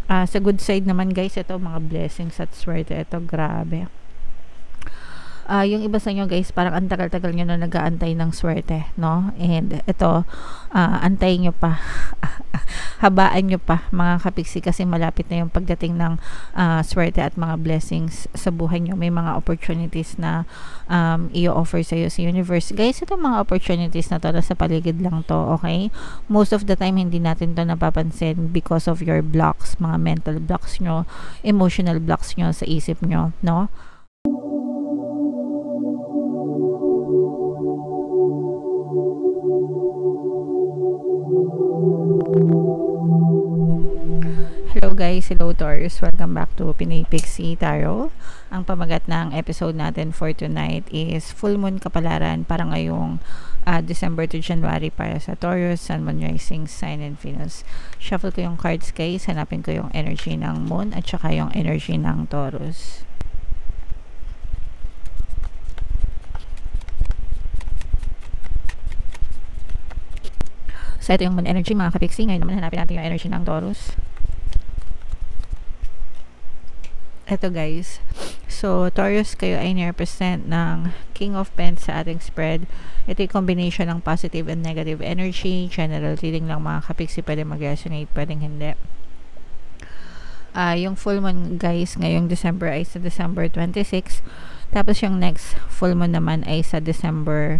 Sa good side naman guys, ito mga blessings at swerte. Ito, grabe. Yung iba sa inyo guys, parang ang tagal-tagal nyo na nag-aantay ng swerte, no? And ito, antayin nyo pa. Habaan nyo pa mga kapiksi, kasi malapit na yung pagdating ng swerte at mga blessings sa buhay nyo. May mga opportunities na i-offer sa iyo sa universe. Guys, itong mga opportunities na to, nasa paligid lang to, okay? Most of the time, hindi natin to napapansin because of your blocks, mga mental blocks nyo, emotional blocks nyo sa isip nyo, no? Hello guys, hello Taurus, welcome back to Pinay Pixie Tarot. Ang pamagat ng episode natin for tonight is full moon kapalaran para ngayong December to January para sa Taurus, Sun, Moon, Rising, Sign, and Venus. Shuffle ko yung cards guys, hanapin ko yung energy ng moon at saka yung energy ng Taurus. So ito yung moon energy mga kapiksi. Ngayon naman hanapin natin yung energy ng Taurus. Ito guys, so Taurus, kayo ay ni-represent ng King of Pentacles sa ating spread. Ito yung combination ng positive and negative energy. General reading lang mga kapiksi, pwede mag-resonate, pwedeng hindi. Yung full moon guys ngayong December ay sa December 26, tapos yung next full moon naman ay sa January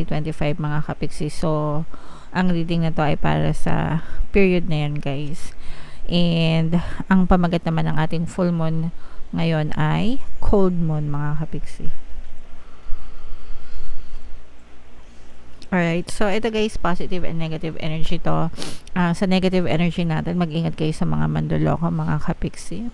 25 mga kapiksi. So ang reading na to ay para sa period na yan guys. And ang pamagat naman ng ating full moon ngayon ay cold moon mga kapiksi. Alright, so ito guys, positive and negative energy to. Sa negative energy natin, mag-ingat kayo sa mga mandoloko mga kapiksi.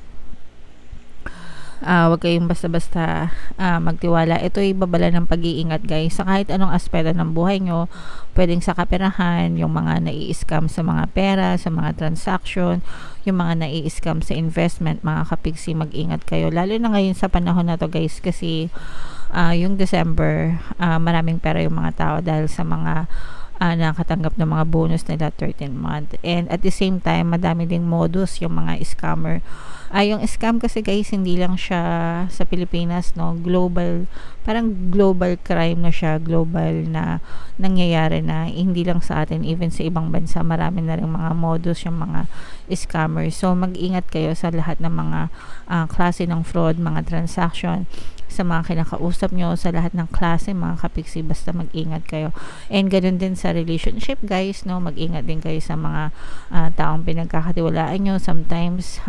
Huwag kayong basta-basta magtiwala. Ito ay babala ng pag-iingat guys sa kahit anong aspeto ng buhay nyo. Pwedeng sa kaperahan, yung mga nai-scam sa mga pera, sa mga transaction, yung mga nai-scam sa investment mga kapiksi, mag-ingat kayo lalo na ngayon sa panahon na to guys, kasi yung December maraming pera yung mga tao dahil sa mga nakatanggap ng mga bonus nila 13th month, and at the same time madami ding modus yung mga scammer. Yung scam kasi guys, hindi lang siya sa Pilipinas, no? Global, parang global crime na siya, global na nangyayari na, hindi lang sa atin, even sa ibang bansa marami na rin mga modus yung mga scammers. So mag-ingat kayo sa lahat ng mga klase ng fraud, mga transaction, sa mga kinakausap nyo, sa lahat ng klase mga kapiksi, basta mag-ingat kayo. And ganoon din sa relationship guys, no? Mag-ingat din kayo sa mga taong pinagkakatiwalaan nyo. Sometimes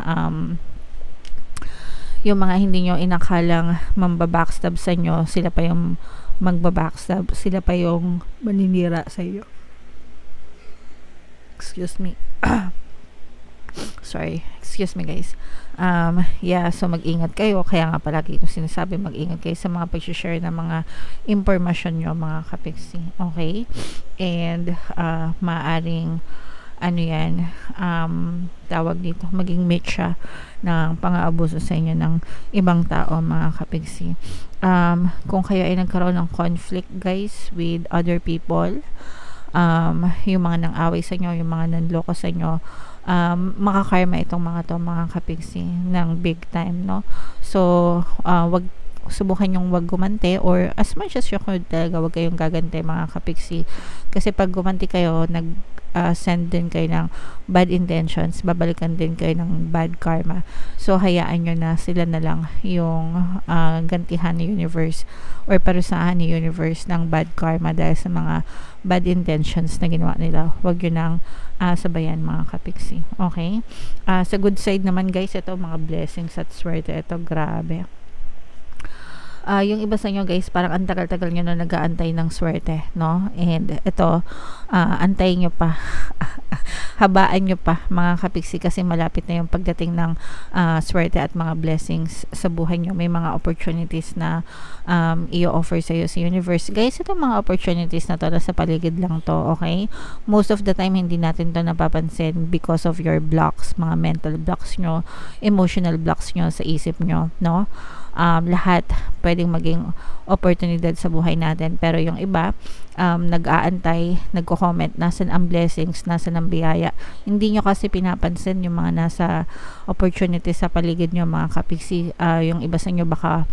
yung mga hindi nyo inakalang mambabackstab sa inyo, sila pa yung magbabackstab, sila pa yung maninira sa iyo. Excuse me. Sorry, excuse me guys. Yeah, so mag-ingat kayo. Kaya nga palagi ko sinasabi, mag-ingat kayo sa mga pag-share ng mga impormasyon nyo mga kapiksi. Okay? And maaring tawag dito, maging mecha ng pang-aabuso sa inyo ng ibang tao mga kapiksi. Kung kayo ay nagkaroon ng conflict guys with other people, yung mga nang-away sa inyo, yung mga nanloko sa inyo, makakarma itong mga to mga kapiksi ng big time, no? So subukan yung wag gumante, or as much as you could talaga wag kayong gagante mga kapiksi, kasi pag gumanti kayo, send din kayo ng bad intentions, babalikan din kayo ng bad karma. So hayaan nyo na sila na lang yung gantihan ni universe or parusahan ni universe ng bad karma dahil sa mga bad intentions na ginawa nila. Huwag yun nang sabayan mga kapiksi. Okay? Sa good side naman guys, ito mga blessings at swerte. Ito, grabe. Yung iba sa inyo guys, parang ang tagal-tagal nyo na nag-aantay ng swerte, no? And ito, antayin nyo pa. Habaan nyo pa mga kapiksi, kasi malapit na yung pagdating ng swerte at mga blessings sa buhay nyo. May mga opportunities na i-offer sa iyo sa universe. Guys, itong mga opportunities na to, nasa paligid lang to, okay? Most of the time, hindi natin to napapansin because of your blocks, mga mental blocks nyo, emotional blocks nyo sa isip nyo, no? lahat pwedeng maging oportunidad sa buhay natin. Pero yung iba, nag-aantay, nagko-comment, nasan ang blessings, nasan ang biyaya. Hindi nyo kasi pinapansin yung mga nasa opportunity sa paligid nyo, mga kapiksi. Yung iba sa inyo baka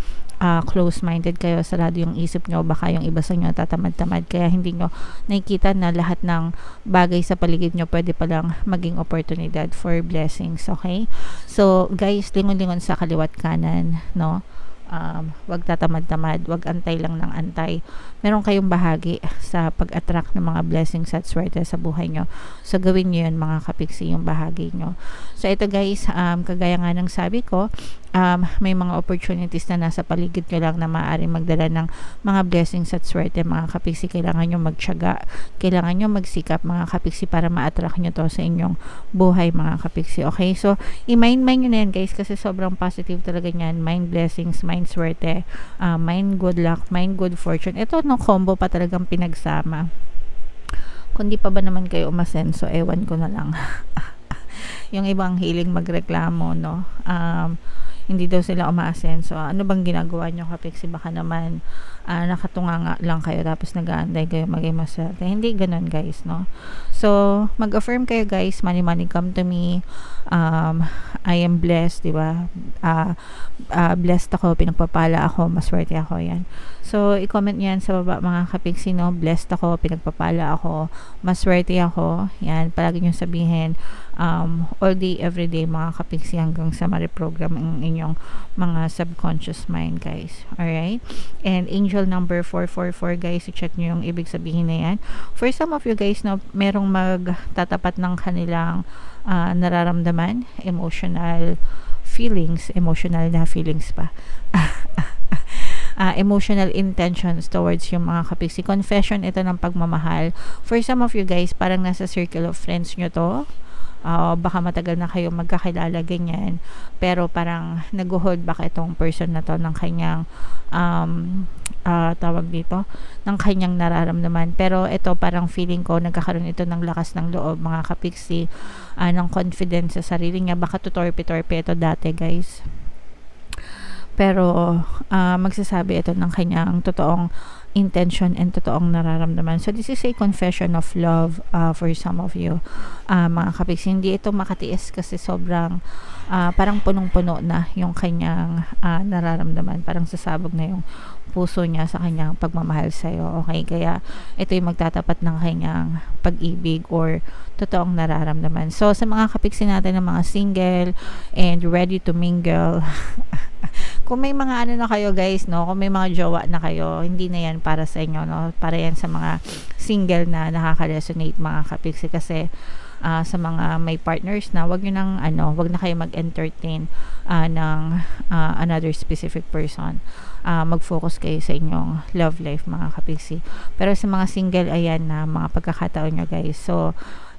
close-minded kayo, sarado yung isip nyo, baka yung iba sa inyo tatamad-tamad, kaya hindi nyo nakikita na lahat ng bagay sa paligid nyo pwede palang maging oportunidad for blessings. Okay, so guys, lingon-lingon sa kaliwat kanan, no? Wag tatamad-tamad, wag antay lang ng antay. Meron kayong bahagi sa pag-attract ng mga blessings at swerte sa buhay nyo. So gawin nyo yun, mga kapiksi, yung bahagi nyo. So ito guys, kagaya nga ng sabi ko, may mga opportunities na nasa paligid nyo lang na maaaring magdala ng mga blessings at swerte, mga kapiksi. Kailangan nyo magtiyaga, kailangan nyo magsikap, mga kapiksi, para ma-attract nyo to sa inyong buhay, mga kapiksi. Okay, so i-mind nyo na yan guys, kasi sobrang positive talaga yan. Mind blessings, mind swerte, mind good luck, mind good fortune. Ito no, combo pa talagang pinagsama. Kung di pa ba naman kayo umasenso, ewan ko na lang. Yung ibang hiling magreklamo, no? Hindi daw sila umaasenso. Ano bang ginagawa nyo, kapiksi? Baka naman nakatunganga lang kayo tapos nag-aantay kayo maging maswerte. Hindi ganun guys, no? So mag-affirm kayo guys, money come to me, I am blessed, di ba? Blessed ako, pinagpapala ako, maswerte ako, yan. So i-comment yan sa baba, mga kapiksi, no? Blessed ako, pinagpapala ako, maswerte ako, yan. Palagi nyo sabihin all day, every day, mga kapiksi, hanggang sa ma-reprogram ang inyong mga subconscious mind guys. Alright, and angel number 444 guys, i-check nyo yung ibig sabihin na yan. For some of you guys, no, merong magtatapat ng kanilang nararamdaman, emotional na feelings pa. Emotional intentions towards yung mga kapiksi. Confession ito ng pagmamahal. For some of you guys, parang nasa circle of friends nyo to. Baka matagal na kayo magkakilala, ganyan, pero parang nag-hold back itong person na to ng kanyang tawag dito, ng kanyang nararamdaman. Pero ito, parang feeling ko nagkakaroon ito ng lakas ng loob, mga kapiksi, ng confidence sa sarili niya. Baka tutorpe-torpe ito dati guys, pero magsasabi ito ng kanyang totoong intention and totoong nararamdaman. So this is a confession of love for some of you, mga kapiksi. Hindi ito makatiis kasi sobrang parang punong-puno na yung kanyang nararamdaman. Parang sasabog na yung puso niya sa kanyang pagmamahal sa'yo. Okay, kaya ito yung magtatapat ng kanyang pag-ibig or totoong nararamdaman. So sa mga kapiksi natin, ng mga single and ready to mingle, kung may mga ano na kayo guys, no, kung may mga jowa na kayo, hindi na yan para sa inyo, no, para yan sa mga single na nakaka-resonate, mga kapiksi. Kasi sa mga may partners na, wag na kayo mag-entertain ng another specific person. Mag-focus kayo sa inyong love life, mga kapiksi. Pero sa mga single, ayan na mga pagkakataon nyo guys. So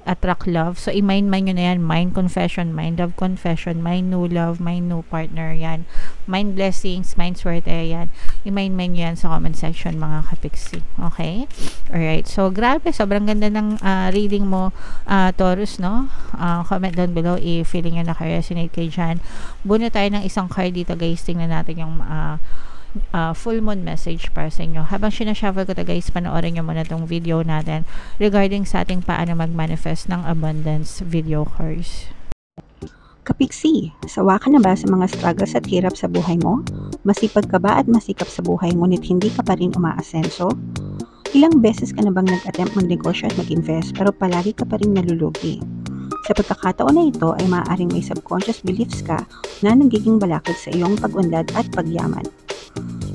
attract love. So i-mind nyo na yan, mind confession, mind love confession, mind new love, mind new partner, yan. Mind blessings, mind swerte, yan. I-mind nyo yan sa comment section, mga kapiksi. Okay? Alright. So grabe, sobrang ganda ng reading mo, Taurus, no? Comment down below if feeling nyo naka-resonate kayo dyan. Buno tayo ng isang card dito guys. Tingnan natin yung full moon message para sa inyo. Habang sinashuffle ko to guys, panoorin nyo muna tong video natin regarding sa ating paano mag-manifest ng abundance video course. Kapiksi, sawa ka na ba sa mga struggles at hirap sa buhay mo? Masipag ka ba at masikap sa buhay ngunit hindi ka pa rin umaasenso? Ilang beses ka na bang nag-attempt magnegosyo at mag-invest pero palagi ka pa rin nalulugi? Sa pagkakataon na ito ay maaaring may subconscious beliefs ka na nagiging balakid sa iyong pag-unlad at pagyaman.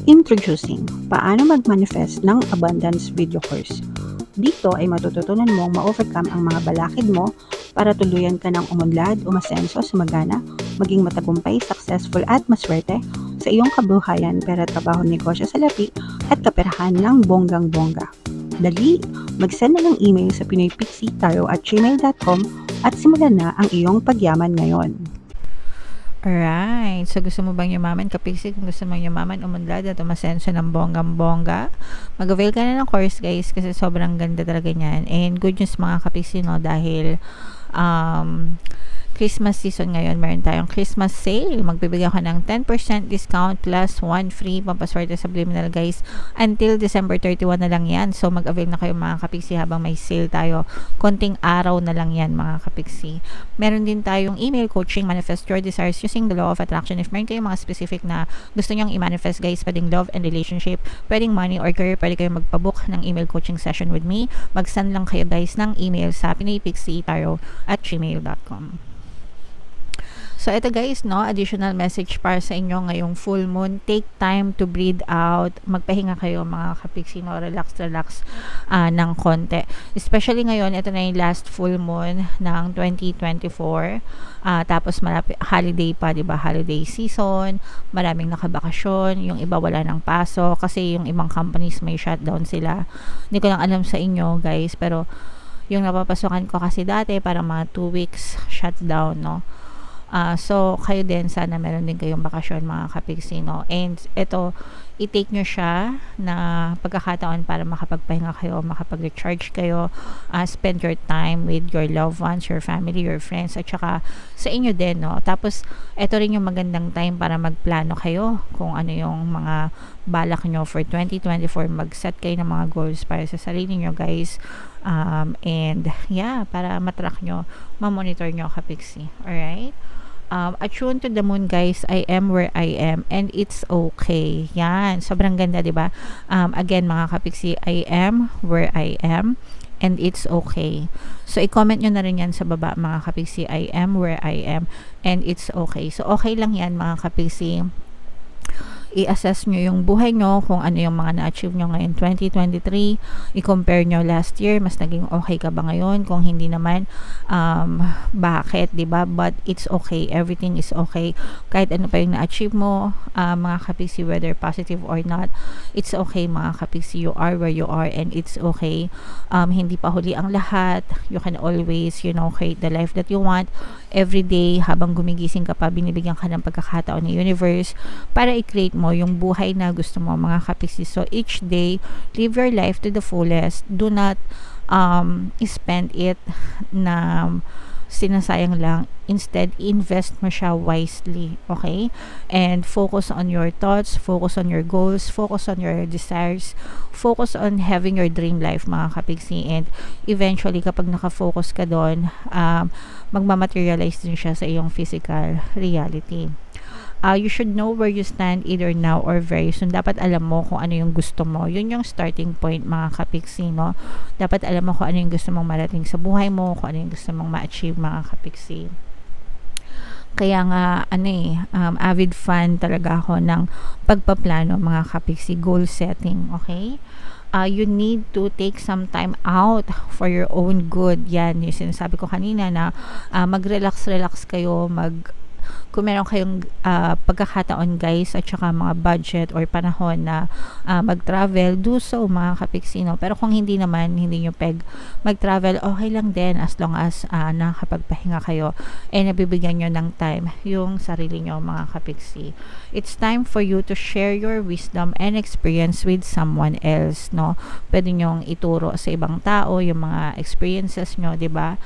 Introducing, paano mag-manifest ng abundance video course. Dito ay matututunan mong ma-overcome ang mga balakid mo para tuluyan ka ng umunlad, umasenso, sumagana, maging matagumpay, successful at maswerte sa iyong kabuhayan, pera, trabaho, negosyo, salapi at kaperahan ng bonggang-bongga. Dali, mag-send na ng email sa pinoypixie@gmail.com at simulan na ang iyong pagyaman ngayon. Alright. So, gusto mo bang yumaman, kapiksi? Kung gusto mong yumaman, umunlad at umasenso ng bonggang-bongga, mag-avail ka na ng course, guys, kasi sobrang ganda talaga niyan. And good news, mga kapiksi, no, dahil Christmas season ngayon, meron tayong Christmas sale. Magbibigay ako ng 10% discount plus 1 free pampaswerte subliminal guys. Until December 31 na lang yan. So mag-avail na kayo mga kapiksi habang may sale tayo. Konting araw na lang yan mga kapiksi. Meron din tayong email coaching, manifest your desires using the law of attraction. If meron kayong mga specific na gusto nyong i-manifest guys, pwedeng love and relationship, pwedeng money or career, pwede kayong magpabook ng email coaching session with me. Mag-send lang kayo guys ng email sa pinaypixietarot@gmail.com. So, ito guys, no, additional message para sa inyo ngayong full moon. Take time to breathe out. Magpahinga kayo mga kapiksi, no, relax ng konti. Especially ngayon, ito na yung last full moon ng 2024. Tapos malapit, holiday pa, diba? Holiday season. Maraming nakabakasyon. Yung iba wala ng paso. Kasi yung ibang companies may shutdown sila. Hindi ko lang alam sa inyo guys. Pero yung napapasukan ko kasi dati, parang mga 2 weeks shutdown, no? So, kayo din, sana meron din kayong bakasyon mga kapiksi, no? And ito, i-take nyo siya na pagkakataon para makapagpahinga kayo, makapag-recharge kayo, spend your time with your loved ones, your family, your friends, at saka sa inyo din, no? Tapos, ito rin yung magandang time para magplano kayo kung ano yung mga balak nyo for 2024. Mag-set kayo ng mga goals para sa sarili nyo, guys. And, yeah, para matrack nyo, mamonitor nyo kapiksi. Alright? Attune to the moon guys. I am where I am and it's okay. Yan, sobrang ganda, diba? Again mga kapiksi, I am where I am and it's okay. So i-comment nyo na rin yan sa baba mga kapiksi, I am where I am and it's okay. So okay lang yan mga kapiksi. I-assess nyo yung buhay nyo, kung ano yung mga na-achieve nyo ngayon 2023, i-compare nyo last year, mas naging okay ka ba ngayon? Kung hindi naman, bakit, diba? But it's okay, everything is okay. Kahit ano pa yung na-achieve mo, mga kapiksi, whether positive or not, it's okay mga kapiksi. You are where you are and it's okay. Hindi pa huli ang lahat. You can always, you know, create the life that you want. Every day, habang gumigising ka pa, binibigyan ka ng pagkakataon ng universe para i-create mo yung buhay na gusto mo mga kapiksi. So each day, live your life to the fullest. Do not spend it na sinasayang lang. Instead, invest mo siya wisely, okay? And focus on your thoughts, focus on your goals, focus on your desires, focus on having your dream life mga kapiksi. And eventually, kapag nakafocus ka doon, magmamaterialize din siya sa iyong physical reality. You should know where you stand either now or very soon. Dapat alam mo kung ano yung gusto mo. Yun yung starting point mga kapiksi, no? Dapat alam mo kung ano yung gusto mong marating sa buhay mo, kung ano yung gusto mong ma-achieve mga kapiksi. Kaya nga, avid fan talaga ako ng pagpaplano mga kapiksi, goal setting, okay? You need to take some time out for your own good. Yan, yung sinasabi ko kanina na mag-relax kayo, kung meron kayong pagkakataon guys at saka mga budget or panahon na mag-travel, do so mga kapiksi, no? Pero kung hindi naman, hindi nyo mag-travel, okay lang din as long as nakapagpahinga kayo and nabibigyan nyo ng time yung sarili nyo mga kapiksi. It's time for you to share your wisdom and experience with someone else, no? Pwede nyong ituro sa ibang tao yung mga experiences nyo, diba?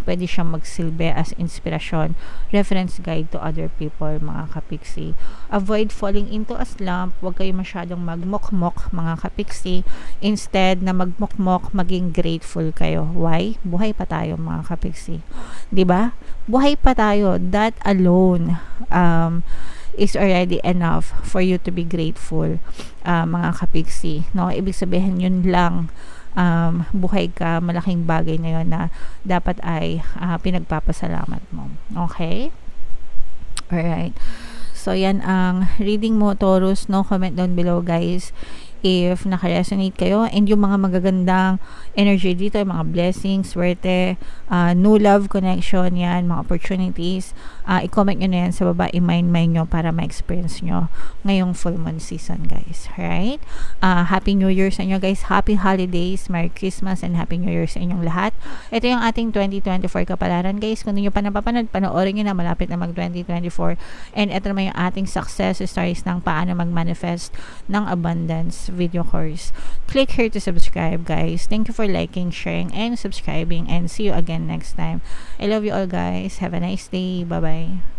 Pwede siyang magsilbi as inspirasyon, reference guide to other people mga kapiksi. Avoid falling into a slump. Huwag kayo masyadong magmokmok mga kapiksi. Instead na magmokmok, maging grateful kayo. Why? Buhay pa tayo mga kapiksi, diba? Buhay pa tayo. That alone is already enough for you to be grateful mga kapiksi, no? Ibig sabihin yun lang, buhay ka, malaking bagay na yun na dapat ay pinagpapasalamat mo. Okay? Alright. So, yan ang reading mo, Taurus, no? Comment down below, guys, if naka-resonate kayo and yung mga magagandang energy dito, yung mga blessings, swerte, new love connection, yan, mga opportunities, i-comment nyo na yan sa baba, i-mind nyo para ma-experience nyo ngayong full moon season, guys. Right? Happy New Year sa inyo, guys. Happy holidays, Merry Christmas, and Happy New Year sa inyong lahat. Ito yung ating 2024 kapalaran, guys. Kung hindi nyo pa napapanood, panoorin nyo na, malapit na mag-2024. And ito naman yung ating success stories ng paano mag-manifest ng abundance this video course. Click here to subscribe, guys. Thank you for liking, sharing, and subscribing, and see you again next time. I love you all, guys. Have a nice day. Bye-bye.